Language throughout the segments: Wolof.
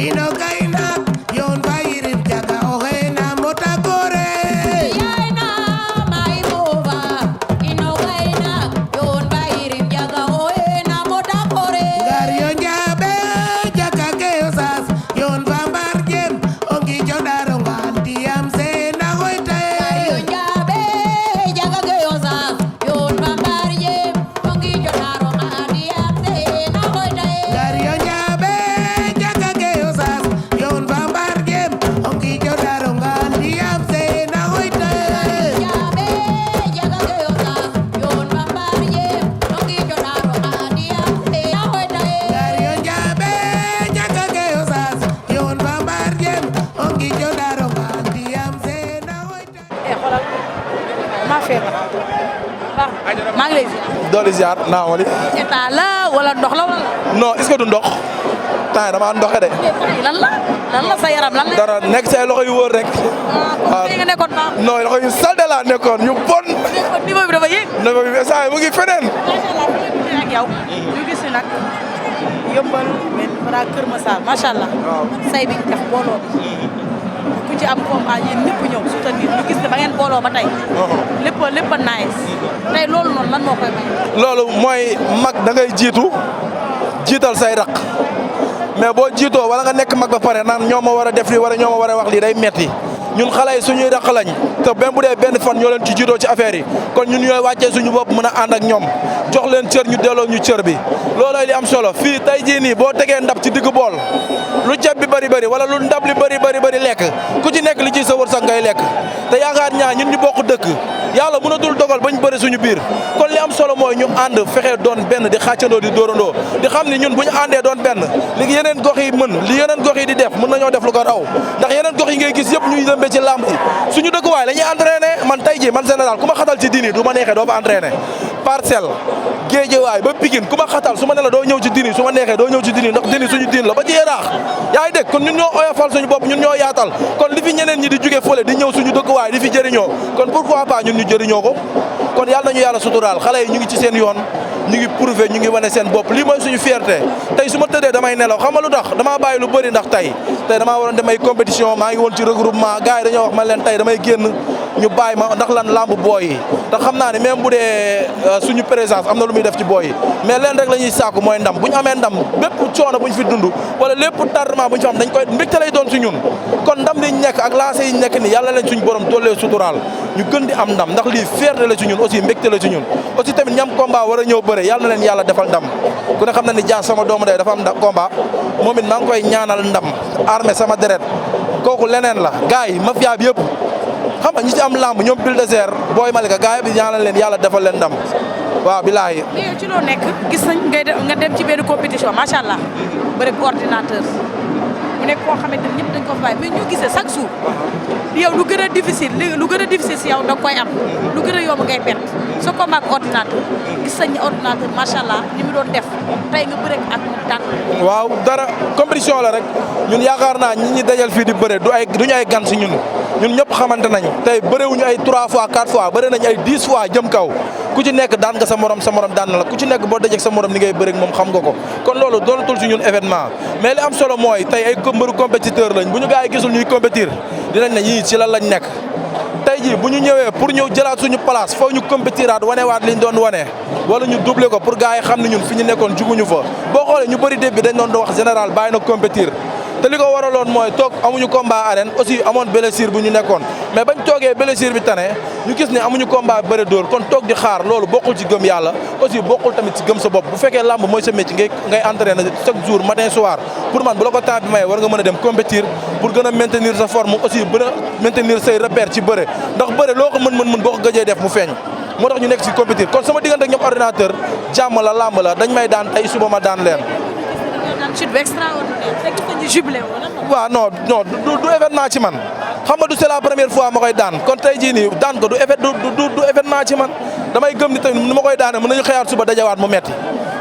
ino gaina yon bayirim jaga oxena mota gore Yaina mai mova ino gaina yon bairim jaga oena moda kore gar yo njabe jaga ke osas yon bambar jem ongi jodaro ngantiyam sena hoyte Ayo jabe jaga geosa yon bambarje ongi jodaro adi amse na hoyde gar yo njabe jaga ke osas yon bambar jem ongi jodaro ngantiyam sena hoyte jabe jaga geosa yon bambarje ongi jodaro adi amse na hoyde gar yo njabe jaga ke osas yon bambar jem ongi jodaro ngantiyam sena hoyte xoolal maa feebar maa ngi lay ziar. doole ziar naa wali état la wala ndox la wala. non est-ce que du ndox temps yi dama ndoxe de lan la sa yaram lan la. dara nekk say loxo yu wóor rek ah nga nekkoon baax. non loxo yu salte laa nekkoon yu bon kon niveau bi dafa yéeg. ne ko bi saa yi mu ngi feneen macha allah bu ñu ak yow. ñu gis ni nag yëmbal benn bara Kër Massar macha allah. say bi def booloo bi. ku ci am combat yéen ñëpp ñëw soutenir ñu gis ne ba ngeen booloo ba tey. lépp a nice. tey loolu noonu lan moo koy may. loolu mooy mag da ngay jiital say raq mais boo jiitoo wala nga nekk mag ba pare naan ñoo ma war a def lii wala ñoo ma war a wax lii day metti ñun xale yi suñuy raq lañ te même bu dee benn fan ñoo leen ci jiitoo ci affaire yi kon ñun ñooy wàccee suñu bopp mën a ànd ak ñoom jox leen cër ñu delloo ñu cër bi loolooy li am solo fii tey jii nii boo tegee ndab ci digg bool lu ceeb bi bëri bëri wala lu ndab li bëri lekk ku ci nekk li ci sa wërsëg ngay lekk te yaakaar ñaa ñun ñu bokk dëkk yàlla mënatul dogal bañ bëri suñu biir kon li am solo mooy ñu ànd fexe doon benn di xàccandoo di dóorandoo di xam ni ñun bu ñu àndee doon benn li yeneen gox yi mën li yeneen gox yi di def mën nañoo def lu ko raw ndax yeneen gox yi ngay gis yëpp ñuy dëmbee ci làmb yi suñu dëkkuwaay la ñuy entraîné man tey ji man général ku ma xatal ci diini du ma neexee doo fa entraîné Parcelles Guédiawaye ba Pikine ku ma xatal su ma ne la doo ñëw ci diini su ma neexee doo ñëw ci diini ndax diini suñu diin la ba ci Yaraax yaa ngi dégg kon ñun ñoo oyofal suñu bopp ñun ñoo yaatal kon li fi ñeneen ñi di jóge fële di ñëw suñu dëkkuwaay di fi jëriñoo kon pourquoi pas ñun ñu jëriñoo ko kon yàlla nañu yàlla suturaal xale yi ñu ngi ci seen yoon ñu ngi prouvé ñu ngi wane seen bopp lii mooy suñu fierté tey su ma tëddee damay nelaw xam nga lu tax damaa bàyyi lu bëri ndax tey damaa waroon dem ay compétition maa ngi woon ci regroupement gars yi dañoo wax ma leen tey damay génn ñu bàyyi ma ndax lan lamb booy yi te xam naa ne même bu dee suñu présence am na lu muy def ci booy yi mais leen rek la ñuy sàkku mooy ndam bu ñu amee ndam bépp coono bu ñu fi dund wala lépp tardement bu ñu fi am dañ koy mbégte lay doon si ñun kon ndam liñ nekk ak lancé yi nekk ni yàlla leen suñu borom tollee suturaal ñu gën di am ndam ndax lii fierté la ci ñun aussi mbégte la ci ñun aussi tamit ñam combat war a ñëw bëre yàlla na leen yàlla defal ndam ku ne xam na ni Dia sama doomu day dafa am combat moom it maa ngi koy ñaanal ndam armée sama deret kooku leneen la gars yi mafia bi yëpp xam nga ñi ci am lamb ñoom Bulldozer Boy Malika gars yi ñaanal leen yàlla defal leen ndam waaw bilaahi. mais yow ci loo nekk gis nañ nga dem ci benn compétition macha allah bëri coordinateur mu nekk koo xamante ni ñëpp dañ ko fay mais ñu gisee chaque jour yow lu gën a difficile si yow da nga koy am lu gën a yomb ngay perte sa combat ak ordinateur gis nañ ne ordinateur macha allah ni mu doon def tey nga bëre ak moom daan. waaw dara compétition la rek ñun yaakaar naa ñi dajal fii di bëre duñu ay gan si ñun ñëpp xamante nañ tey bëriwuñu ay 3 fois 4 fois bëri nañ ay 10 fois jëm kaw ku ci nekk daan nga sa morom daan na la ku ci nekk boo dajek sa morom ni ngay bëre ak moom xam nga ko kon loolu doonatul si ñun événement mais li am solo mooy tey ay mbëru compétiteur lañ bu ñu gars yi gisul ñuy compétir dinañ ne yii ci lan lañ nekk tey jii bu ñu ñëwee pour ñu jëlaat suñu place foo ñu compétiraat wanewaat liñ doon wane wala ñu doubler ko pour gars yi xam ne ñun fi ñu nekkoon juguñu fa boo xoolee ñu bëri début dañ doon wax général bàyyi na compétir te li ko waraloon mooy toog amuñu combat arène aussi amoon blessure bu ñu nekkoon mais bañ toogee blessure bi tane ñu gis ne amuñu combat bëre dóor kon toog di xaar loolu bokkul ci gëm yàlla aussi bokkul tamit ci gëm sa bopp bu fekkee làmb mooy sa métier ngay entraîner chaque jour matin soir pour man bu la ko temps bi may war nga mën a dem compétir pour gën a maintenir sa forme aussi gën a maintenir say repère ci bëre ndax bëre loo ko mën boo ko gëjee def mu feeñ moo tax ñu nekk ci compétir kon sama diggante ak ñoom ordinateur jàmm la làmb la dañ may daan tey suba ma daan leen chute bi extraordinaire fekk nañu jubilé wala. waaw non du événement ci man xam nga du c'est la première fois ma koy daan kon tey jii nii daan ko du événement ci man damay gëm ni tamit ni ma koy daane mën nañu xëyaat suba dajawaat mu metti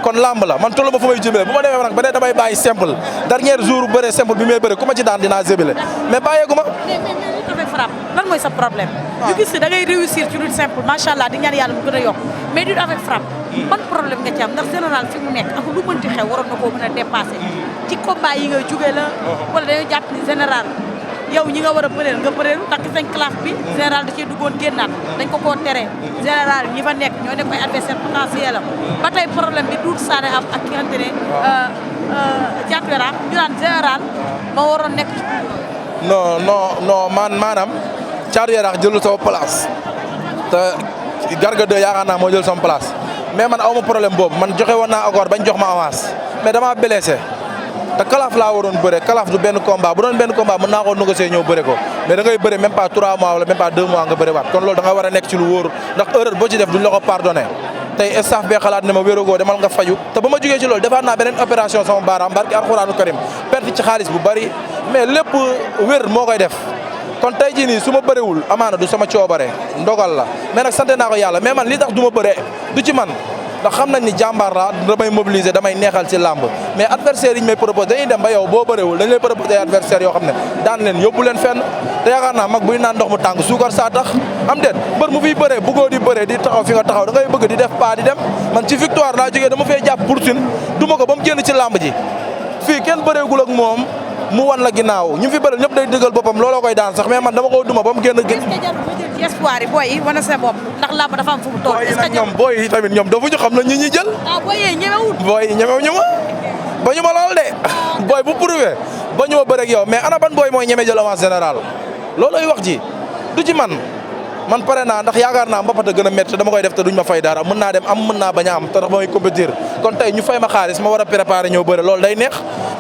kon lamb la man tollu ma fa may jëmee bu ma demee nag ba ne damay bàyyi simple dernier jour bëre simple bi may bëre ku ma ci daan dinaa jébile mais bàyyeegu ma. mais lutte avec frappe lan mooy sa problème. ñu gis ne da ngay réussir ci lutte simple macha allah di ñaan yàlla mu gën a yokk mais lutte avec frappe ban problème nga ci am ndax général fi mu nekk ak lu mënti xew waroon na koo mën a dépasser ci combat yi ngay jugee la. wala dañoo jàpp ni général yow ñi nga war a bëreel nga bëreelu ndax gis nañ classe bi. général da cee duggoon génnaat dañ ko koo tere. général ñi fa nekk ñoo nekk ay adversaire potentiel am ba tey problème bi Doudou Sané am ak ki nga xamante ne Thiatou Yarakh ñu naan général moo waroon nekk. non maanaam Thiatou Yarakh jëlul sama place te Garga 2 yaakaar naa moo jël sama place mais man awma problème boobu man joxe woon naa accord bañ jox ma avance mais dama blessé te kalaaf laa waroon bëre kalaaf du benn combat bu doon benn combat mën naa ko négocier ñëw bëre ko mais da ngay bëre même pas 3 mois wala même pas 2 mois nga bëre waat kon loolu da nga war a nekk ci lu wóor ndax erreur boo ci def duñ la ko pardonné tey staff bee xalaat ne ma wérogoo demal nga faju te ba ma jógee ci loolu defaat naa beneen opération sama baaraam barki alxuraanu karim perte ci xaalis bu bari mais lépp wér moo koy def kon tey jii nii su ma bëriwul amaana du sama coobare ndogal la mais nag sant naa ko yàlla mais man li tax du ma bëre du ci man ndax xam nañ ni jàmbaar la damay mobiliser damay neexal ci làmb mais adversaire yi ñu may proposé dañuy dem ba yow boo bëriwul dañ lay proposé ay adversaire yoo xam ne daan leen yóbbu leen fenn te yaakaar naa mag buy naan ndox mu tàng suukar saa tax am déet mbër mu fiy bëree bëggoo di bëree di taxaw fi nga taxaw da ngay bëgg di def pas di dem man ci victoire laa jógee dama fay jàpp poursuite duma ko ba mu génn ci làmb ji fii kenn bëreegul ak moom mu wan la ginnaaw ñu fi bëri ñëpp day dëggal boppam looloo koy daan sax mais man dama ko duma ba mu génn. est-ce que jarul nga jël ci espoir yi booy yi wane sa bopp ndax làmb dafa am fu mu toll. est-ce que jarul booy yi tamit ñoom dafa ñu xam na ñi ñuy jël. ah booy yi ñemewul. booy yi ñemew ñu ma ba ñu ma lool de booy bu prouvé ba ñu ma bëre ak yow mais ana ban booy mooy ñeme jël avance général loolooy wax ji du ci man pare naa ndax yaakaar naa mbapat a gën a métti dama koy def te duñ ma fay dara mën naa dem am mën naa bañ a am te ndax mooy compétir kon tey ñu fay ma xaalis ma war a préparer ñëw bëre loolu day neex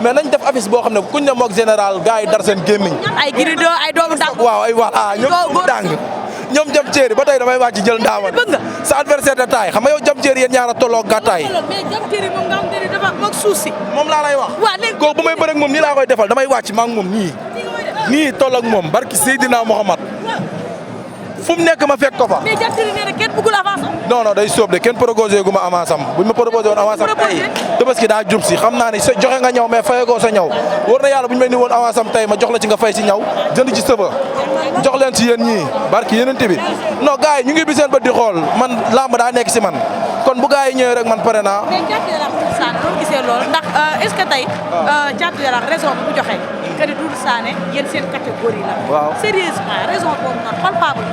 mais nañ def affiche boo xam ne kuñ ne moog général gars yi dar seen gémmiñ ay Gris 2 ay doomu dang. waaw ay voilà ñoom doomu dang ñoom jam ceeri ba tey damay wàcc jël ndaamal sa adversaire de taille xam nga yow jam ceeri yéen ñaar a tolloo gàttaay mais jam ceeri moom nga xam te ne dafa moog suuf si. moom laa lay wax waaw léegi kooku bu may bëre ak moom nii laa koy defal damay wàcc maa ngi moom nii toll ak moom barki Seydina Mohamad fu mu nekk ma fekk ko fa. mais jam ceeri nee na kenn bëggul avance am. non day sóob de kenn proposé gu ma avance am buñ ma proposé woon avance am tey Tabaski daa jub si xam naa ni sa joxe nga ñaw mais fayagoo sa ñaw war na yàlla bu ñu may ni woon avance am tey ma jox la ci nga fay ci ñaw jënd ci sëba jox leen ci yéen ñii barki yeneen bi non gars yi ñu ngi bi seen bët di xool man lamb daa nekk si man kon bu gars yi ñëwee rek man pare naa. mais Thiatou Yarakh Sane boo gisee loolu ndax est-ce que tey Thiatou Yarakh raison bu mu joxe que ni Doudou Sané yéen seen catégorie la. waaw sérieusement raison boobu noonu palpable.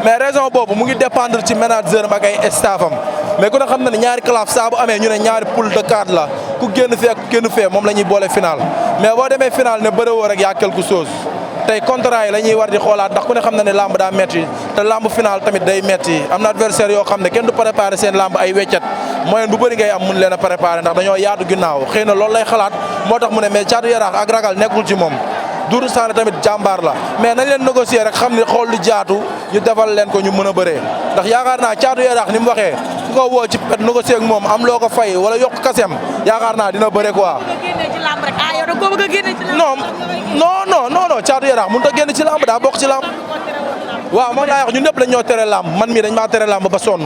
mais raison boobu mu ngi dépendre ci manager am ak ay staffam mais ku ne xam na ne ñaari classe saa bu amee ñu ne ñaari poule de 4 la ku génn fee ak ku génn fee moom la ñuy boole final mais boo demee final ne bëre woo rek yaa quelque chose tey contrat yi la ñuy war di xoolaat ndax ku ne xam na ne lamb daa metti te lamb final tamit day metti am na adversaire yoo xam ne kenn du préparé seen lamb ay weccet moyen bu bëri ngay am mun leen a préparé ndax dañoo yaatu ginnaaw xëy na loolu lay xalaat moo tax mu ne mais Thiatou Yarakh ak ragal nekkul ci moom Doudou Sané tamit jàmbaar la mais nañ leen négocier rek xam ni xool lu jaatu ñu defal leen ko ñu mën a bëree ndax yaakaar naa Thiatou Yarakh ni mu waxee ku ko woo ci pet négocier ak moom am loo ko fay wala yokk kasem yaakaar naa dina bëre quoi. non Thiatou Yarakh mënut a génn ci lamb daa bokk ci lamb waaw moom laa wax ñun ñëpp dañ ñoo tere lamb man mii dañ maa tere lamb ba sonn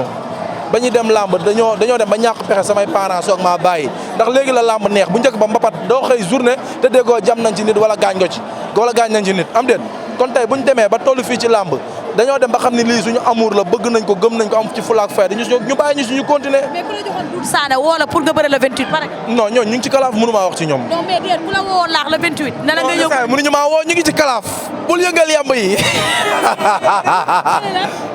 ba ñuy dem lamb dañoo dem ba ñàkk pexe samay parents soog maa bàyyi ndax léegi la lamb neex bu njëkk ba mbapat doo xëy journée te déggoo jam nañ ci nit wala gaañ ko ci wala gaañ nañ ci nit am déet kon tey buñ demee ba tollu fii ci lamb dañoo dem ba xam ni lii suñu amour la bëgg nañ ko gëm nañ ko am ci fulaak fayda ñu bàyyi ñu suñu continuer. mais ku la joxoon Doudou Sané woo la pour nga bëre le 28 pare. non ñooñu ñu ngi ci kalaaf mënu maa wax ci ñoom. non mais déet ku la woo laax le 28. na la nga yëg mënuñu maa woo ñu ngi ci kalaaf. bul yëngal yamb yi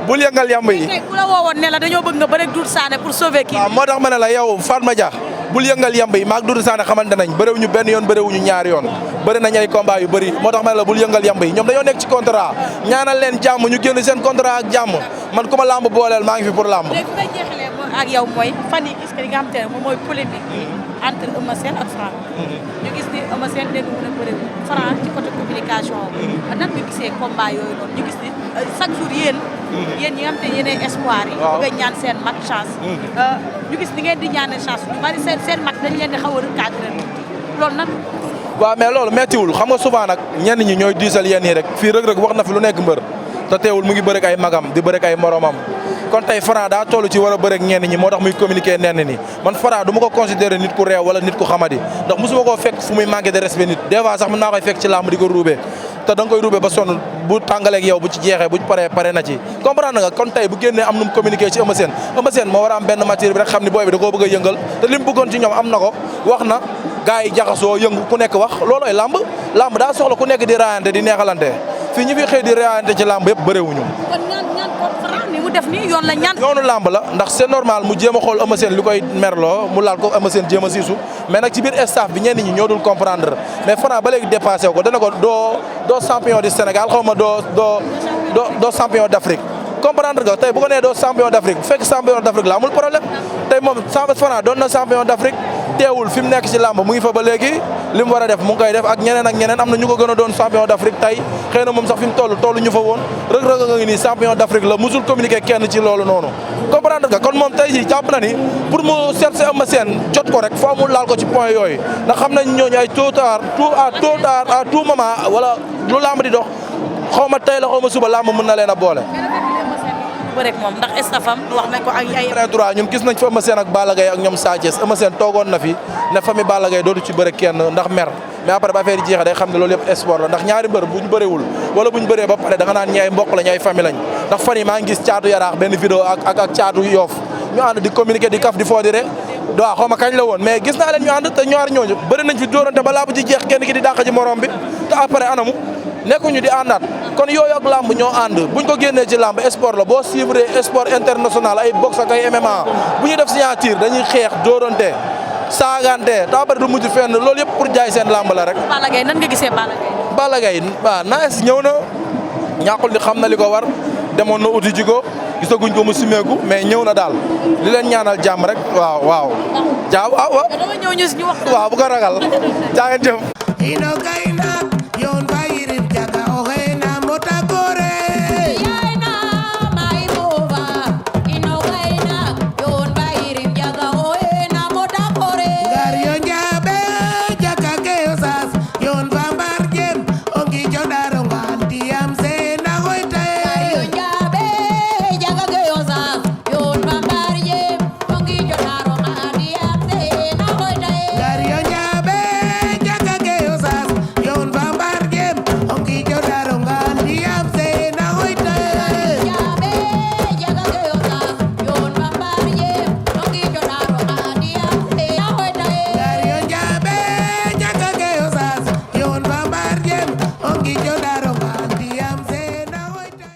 bul yëngal yamb yi. tey ku la woowoon ne la dañoo bëgg nga bëre ak Doudou Sané pour sauver kii. waaw moo tax ma ne la yow Fatma Dia bul yëngal yamb yi maag Doudou Sané xamante nañ bëréwuñu benn yoon bëréwuñu ñaari yoon bëri nañ ay combat yu bëri moo tax ma ne la bul yëngal yamb yi ñoom dañoo nekk ci contrat ñaanal leen jàmm ñu génn seen contrat ak jàmm man ku ma lamb booleel maa ngi fi pour lamb. léegi may jeexalee ak yow mooy fan yi gis nga li nga xamante ne moom mooy polémique entre Eumeu Sène ak Franc ñu gis ni Eumeu Sène dégg mën a bëri Franc ci côté communication nan nga gisee combat yooyu noonu ñu gis ni chaque jour yéen ñi nga xamante ne yéenay espoir yi bëgg a ñaan seen mag chance ñu gis ni ngeen di ñaanee chance ñu bari seen mag dañ leen di xaw a recadrer loolu nag waaw mais loolu méttiwul xam nga souvent nag ñenn ñi ñooy diisal yéen yi rek fii Reug Reug wax na fi lu nekk mbër te teewul mu ngi bëre ak ay magam di bëre ak ay moromam kon tey Franc daa toll ci war a bëre ak ñenn ñi moo tax muy communiquer nenn ni man Franc du ma ko considérer nit ku réew wala nit ku xamadi ndax mosuma koo fekk fu muy manqué de respect nit des fois sax mën naa koy fekk ci làmb di ko ruubee te da nga koy ruubee ba sonn bu tàngaleeg yow bu ci jeexee bu pare na ci comprendre nga kon tey bu génnee am nu mu communiquer ci Eumeu Sène moo war a am benn matière bi rek xam ni booy bi da koo bëgg a yëngal te li mu bëggoon ci ñoom am na ko wax na gars yi jaxasoo yëngu ku nekk wax loolooy lamb daa soxla ku nekk di raayante di neexalante fii ñi fi xëy di raayante ci lamb yëpp bëreewuñu. kon ñaan contrat ni mu def nii yoon la ñaan. yoonu lamb la ndax c'est normal mu jéem a xool Eumeu Sène li koy merloo mu laal ko Eumeu Sène jéem a siisu mais nag ci biir staff bi ñenn ñi ñoo dul comprendre mais Franc ba léegi dépassé ko dana ko doo champion du Sénégal xaw ma doo champion d'Afrique comprendre nga tey bu ko nee doo champion d'Afrique bu fekk champion d'Afrique la amul problème tey moom Franc doon na champion d'Afrique teewul fi mu nekk ci làmb mu ngi fa ba léegi li mu war a def mu ngi koy def ak ñeneen am na ñu ko gën a doon champion d'Afrique tey xëy na moom sax fi mu toll ñu fa woon Reug Reug nga ngi nii champion d'Afrique la musul communiquer kenn ci loolu noonu comprendre nga kon moom tey jii jàpp na ni pour mu seet si Eumeu Sène jot ko rek foo mu laal ko ci point yooyu ndax xam nañ ñooñu ay tôt à tout moment wala lu làmb di dox xaw ma tey la xaw ma suba làmb mën na leen a boole. rek moom ndax estafam wax nañ ko ay droit ñun gis nañ fi Eumeu Sène ak Balla Gaye ak ñoom Sa Thiès Eumeu Sène toogoon na fi ne famille Balla Gaye dootu ci bëre kenn ndax mer mais après ba affaire yi jeexee day xam ne loolu yëpp sport la ndax ñaari mbër buñ bëreewul wala buñ bëree ba pare da nga naan ñi ay mbokk lañ ay famille lañ ndax fan yi maa ngi gis caatu yaraax benn vidéo ak caatu yoof ñu ànd di communiquer di kaf di foodire waaw xaw ma kañ la woon mais gis naa leen ñu ànd te ñaar ñooñu bëri nañ fi dóorante ba laa bu ci jeex kenn ki di dàq ji morom bi te après anamu nekkuñu di àndaat kon yooyu ak làmb ñoo ànd buñ ko génnee ci làmb sport la boo suivre sport international ay boxe ak ay MMA bu ñu def signature dañuy xeex dóorante saagante te après du mujj fenn loolu yëpp pour jaay seen làmb la rek. Balla Gaye nan nga gisee Balla Gaye. Balla Gaye waaw nice ñëw na ñàkkul ni xam na li ko war demoon na uti ji ko gisaguñ ko mu simeeku mais ñëw na daal li leen ñaanal jàmm rek waaw. jaaw waaw dama ñëw ñu wax. waaw bu ko ragal jaa ngeen jëf.